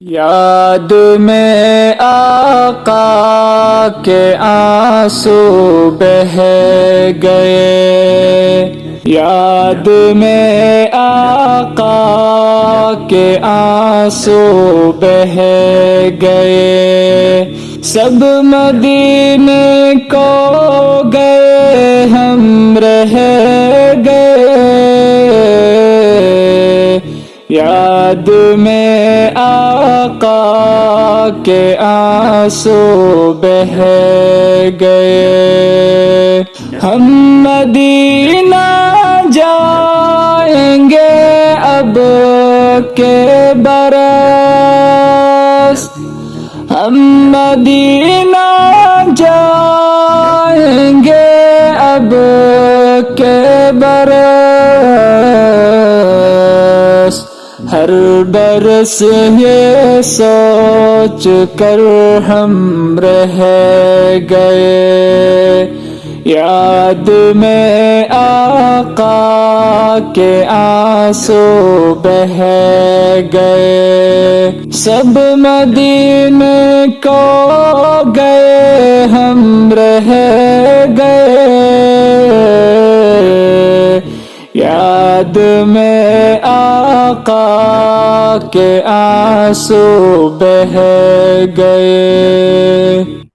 یاد میں آقا کے آنسو بہہ گئے، یاد میں آقا کے آنسو بہہ گئے، سب مدینے کو گئے ہم رہ گئے، یاد میں آقا کے آنسو بہہ گئے، ہم مدینہ جائیں گے اب کے برس، ہم مدینہ جائیں گے اب کے برس، ہر برس یہ سوچ کر ہم رہ گئے، یاد میں آقا کے آنسو بہہ گئے، سب مدینے کو گئے ہم رہ گئے، یاد میں آقا کے آنسو بہہ گئے۔